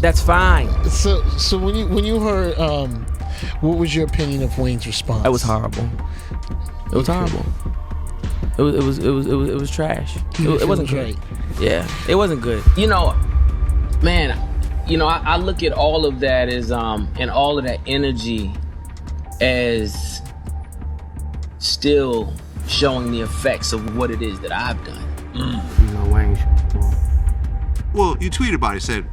That's fine. So when you heard, what was your opinion of Wayne's response? It was horrible. It was horrible. It was trash. It wasn't good. Yeah, it wasn't good. You know, man, you know, I look at all of that as and all of that energy as still showing the effects of what it is that I've done. You know, Wayne. Well, you tweeted about it, said,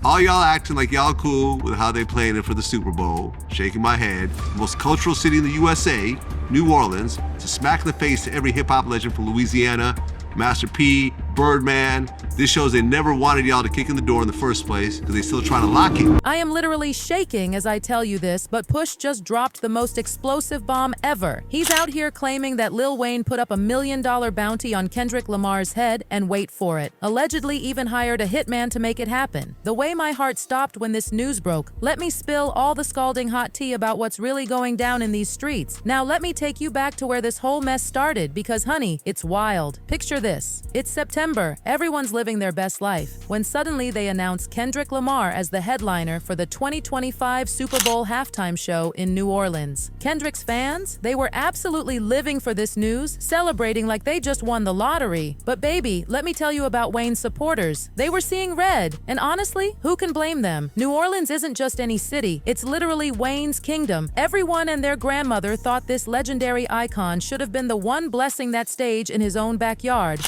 all y'all acting like y'all cool with how they playing it for the Super Bowl, shaking my head, the most cultural city in the USA, New Orleans, to smack in the face to every hip-hop legend from Louisiana, Master P, Birdman. This shows they never wanted y'all to kick in the door in the first place because they still trying to lock it. I am literally shaking as I tell you this, but Push just dropped the most explosive bomb ever. He's out here claiming that Lil Wayne put up $1 million bounty on Kendrick Lamar's head, and wait for it, allegedly even hired a hitman to make it happen. The way my heart stopped when this news broke, let me spill all the scalding hot tea about what's really going down in these streets. Now let me take you back to where this whole mess started, because honey, it's wild. Picture this. It's September, everyone's living their best life, when suddenly they announce Kendrick Lamar as the headliner for the 2025 Super Bowl halftime show in New Orleans. Kendrick's fans, they were absolutely living for this news, celebrating like they just won the lottery. But baby, let me tell you about Wayne's supporters. They were seeing red, and honestly, who can blame them? New Orleans isn't just any city, it's literally Wayne's kingdom. Everyone and their grandmother thought this legendary icon should have been the one blessing that stage in his own backyard.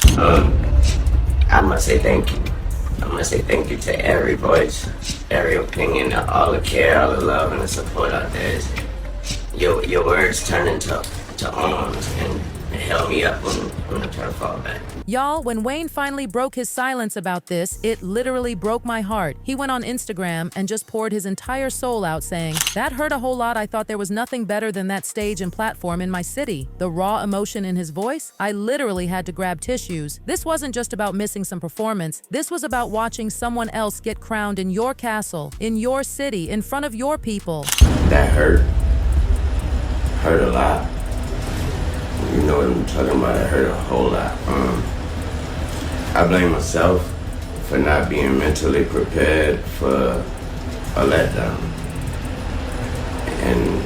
I must say thank you. I must say thank you to every voice, every opinion, all the care, all the love, and the support out there. Your words turn into arms and held me up when I try to fall back. Y'all, when Wayne finally broke his silence about this, it literally broke my heart. He went on Instagram and just poured his entire soul out saying, "That hurt a whole lot. I thought there was nothing better than that stage and platform in my city." The raw emotion in his voice, I literally had to grab tissues. This wasn't just about missing some performance. This was about watching someone else get crowned in your castle, in your city, in front of your people. That hurt. Hurt a lot. You know what I'm talking about? It hurt a whole lot. I blame myself for not being mentally prepared for a letdown. And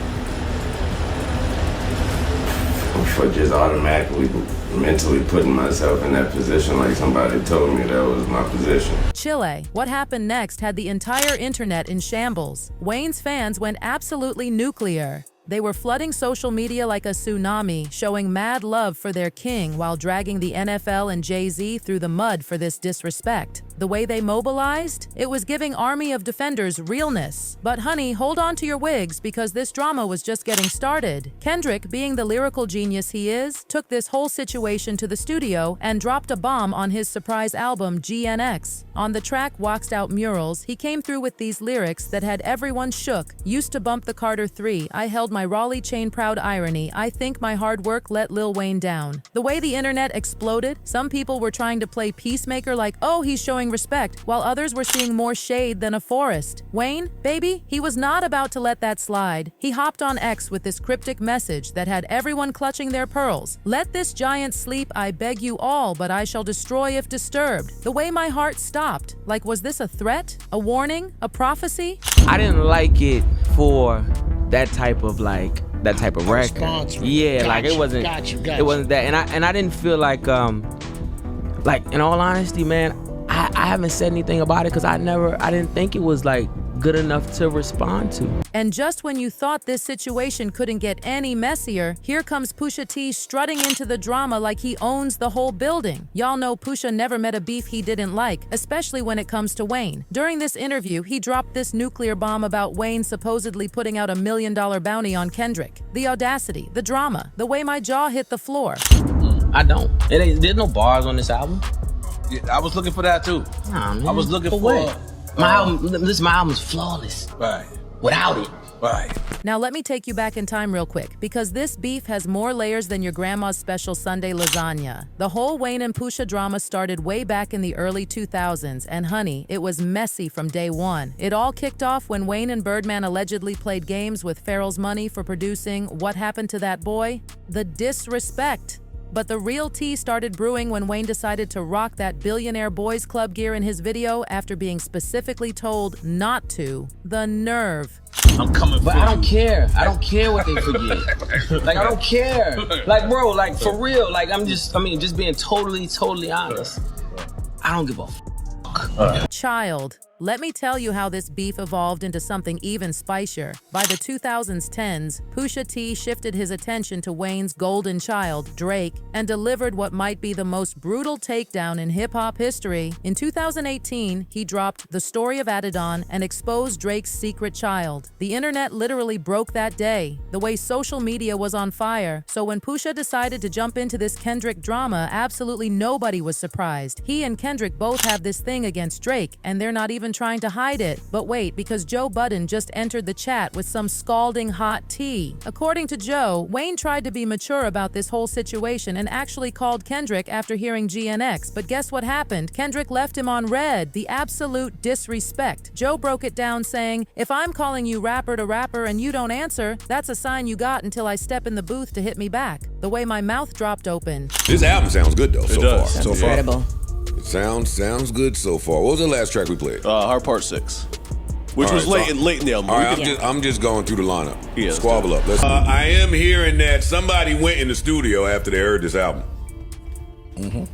for just automatically mentally putting myself in that position like somebody told me that was my position. Chile. What happened next had the entire internet in shambles. Wayne's fans went absolutely nuclear. They were flooding social media like a tsunami, showing mad love for their king while dragging the NFL and Jay-Z through the mud for this disrespect. The way they mobilized, it was giving Army of Defenders realness. But honey, hold on to your wigs because this drama was just getting started. Kendrick, being the lyrical genius he is, took this whole situation to the studio and dropped a bomb on his surprise album GNX. On the track Waxed Out Murals, he came through with these lyrics that had everyone shook. Used to bump the Carter 3, I held my Raleigh chain proud irony, I think my hard work let Lil Wayne down. The way the internet exploded, some people were trying to play peacemaker like, oh, he's showing respect, while others were seeing more shade than a forest. Wayne, baby, he was not about to let that slide. He hopped on X with this cryptic message that had everyone clutching their pearls. Let this giant sleep, I beg you all, but I shall destroy if disturbed. The way my heart stopped. Like, was this a threat? A warning? A prophecy? I didn't like it for that type of record. Yeah, like it wasn't. It wasn't that, and I didn't feel like in all honesty, man, I haven't said anything about it because I didn't think it was like good enough to respond to. And just when you thought this situation couldn't get any messier, here comes Pusha T strutting into the drama like he owns the whole building. Y'all know Pusha never met a beef he didn't like, especially when it comes to Wayne. During this interview, he dropped this nuclear bomb about Wayne supposedly putting out $1 million bounty on Kendrick. The audacity, the drama, the way my jaw hit the floor. I don't. There's no bars on this album. Yeah, I was looking for that too. Nah, man. I was looking for what? My album is flawless. Right. Without it. Right. Now let me take you back in time real quick, because this beef has more layers than your grandma's special Sunday lasagna. The whole Wayne and Pusha drama started way back in the early 2000s, and honey, it was messy from day one. It all kicked off when Wayne and Birdman allegedly played games with Pharrell's money for producing What Happened to That Boy? The disrespect. But the real tea started brewing when Wayne decided to rock that billionaire boys club gear in his video after being specifically told not to. The nerve. I'm coming But for I don't you. care. I don't care what they forget. Like, I don't care. Like, bro, like, for real. Like, just being totally honest. I don't give a Child. Let me tell you how this beef evolved into something even spicier. By the 2010s, Pusha T shifted his attention to Wayne's golden child, Drake, and delivered what might be the most brutal takedown in hip-hop history. In 2018, he dropped The Story of Adidon and exposed Drake's secret child. The internet literally broke that day, the way social media was on fire. So when Pusha decided to jump into this Kendrick drama, absolutely nobody was surprised. He and Kendrick both have this thing against Drake, and they're not even trying to hide it. But wait, because Joe Budden just entered the chat with some scalding hot tea. According to Joe, Wayne tried to be mature about this whole situation and actually called Kendrick after hearing GNX, but guess what happened? Kendrick left him on red. The absolute disrespect. Joe broke it down saying, "If I'm calling you rapper to rapper and you don't answer, that's a sign you got until I step in the booth to hit me back." The way my mouth dropped open. This album sounds good though, so far. Sounds So far. incredible. It sounds good so far. What was the last track we played? Hard Part 6. Which All was right, late in the album. All right, I'm just going through the lineup. Yeah, Squabble up. I am hearing that somebody went in the studio after they heard this album. I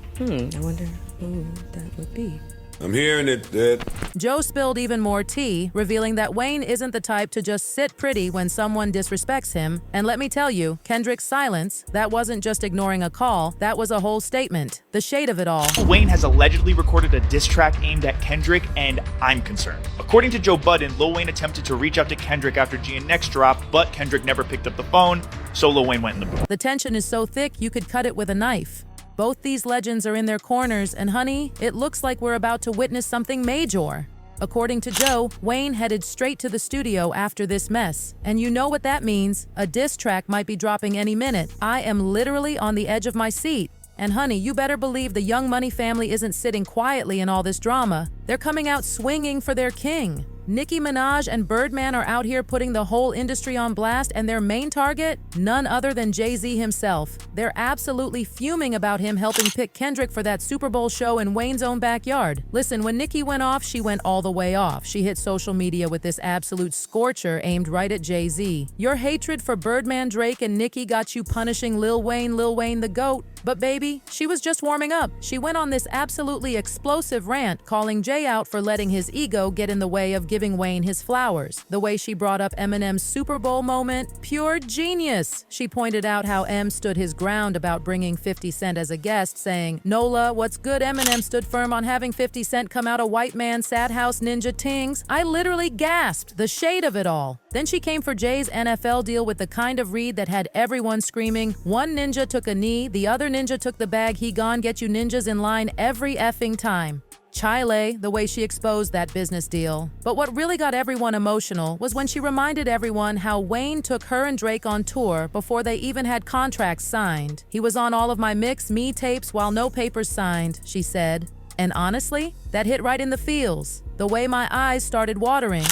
wonder who that would be. I'm hearing that Joe spilled even more tea, revealing that Wayne isn't the type to just sit pretty when someone disrespects him. And let me tell you, Kendrick's silence, that wasn't just ignoring a call, that was a whole statement. The shade of it all. Wayne has allegedly recorded a diss track aimed at Kendrick, and I'm concerned. According to Joe Budden, Lil Wayne attempted to reach out to Kendrick after GNX dropped, but Kendrick never picked up the phone, so Lil Wayne went in the booth. The tension is so thick you could cut it with a knife. Both these legends are in their corners, and honey, it looks like we're about to witness something major. According to Joe, Wayne headed straight to the studio after this mess. And you know what that means. A diss track might be dropping any minute. I am literally on the edge of my seat. And honey, you better believe the Young Money family isn't sitting quietly in all this drama. They're coming out swinging for their king. Nicki Minaj and Birdman are out here putting the whole industry on blast, and their main target? None other than Jay-Z himself. They're absolutely fuming about him helping pick Kendrick for that Super Bowl show in Wayne's own backyard. Listen, when Nicki went off, she went all the way off. She hit social media with this absolute scorcher aimed right at Jay-Z. Your hatred for Birdman, Drake, and Nicki got you punishing Lil Wayne the GOAT. But baby, she was just warming up. She went on this absolutely explosive rant, calling Jay out for letting his ego get in the way of giving Wayne his flowers. The way she brought up Eminem's Super Bowl moment, pure genius. She pointed out how M stood his ground about bringing 50 Cent as a guest, saying, "Nola, what's good?" Eminem stood firm on having 50 Cent come out a white man sad house ninja tings. I literally gasped, the shade of it all. Then she came for Jay's NFL deal with the kind of read that had everyone screaming, "One ninja took a knee, the other ninja took the bag, he gone, get you ninjas in line every effing time." Chile, the way she exposed that business deal. But what really got everyone emotional was when she reminded everyone how Wayne took her and Drake on tour before they even had contracts signed. "He was on all of my Mix Me tapes while no papers signed," she said. And honestly, that hit right in the feels. The way my eyes started watering.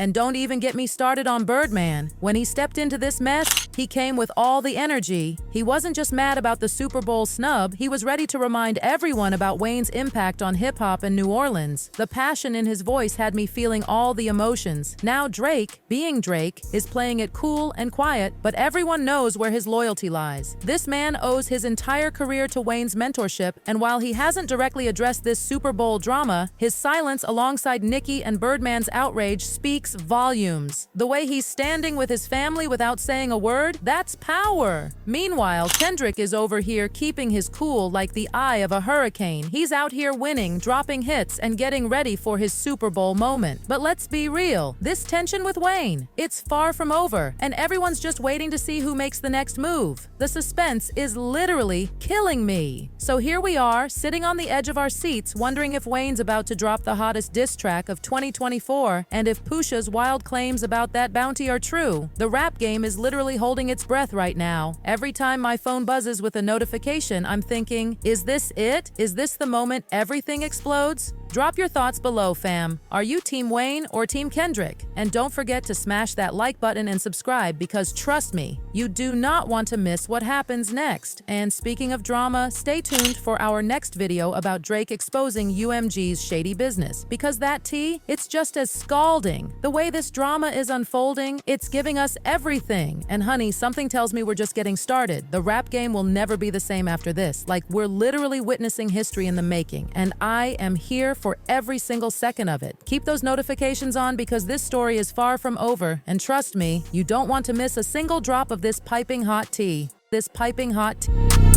And don't even get me started on Birdman. When he stepped into this mess, he came with all the energy. He wasn't just mad about the Super Bowl snub, he was ready to remind everyone about Wayne's impact on hip-hop in New Orleans. The passion in his voice had me feeling all the emotions. Now Drake, being Drake, is playing it cool and quiet, but everyone knows where his loyalty lies. This man owes his entire career to Wayne's mentorship, and while he hasn't directly addressed this Super Bowl drama, his silence alongside Nicki and Birdman's outrage speaks volumes. The way he's standing with his family without saying a word, that's power. Meanwhile, Kendrick is over here keeping his cool like the eye of a hurricane. He's out here winning, dropping hits, and getting ready for his Super Bowl moment. But let's be real, this tension with Wayne, it's far from over, and everyone's just waiting to see who makes the next move. The suspense is literally killing me. So here we are, sitting on the edge of our seats, wondering if Wayne's about to drop the hottest diss track of 2024, and if Pusha's wild claims about that bounty are true. The rap game is literally holding holding its breath right now. Every time my phone buzzes with a notification, I'm thinking, is this it? Is this the moment everything explodes? Drop your thoughts below, fam. Are you Team Wayne or Team Kendrick? And don't forget to smash that like button and subscribe because trust me, you do not want to miss what happens next. And speaking of drama, stay tuned for our next video about Drake exposing UMG's shady business because that tea, it's just as scalding. The way this drama is unfolding, it's giving us everything. And honey, something tells me we're just getting started. The rap game will never be the same after this. Like, we're literally witnessing history in the making, and I am here for every single second of it. Keep those notifications on because this story is far from over, and trust me, you don't want to miss a single drop of this piping hot tea. This piping hot tea.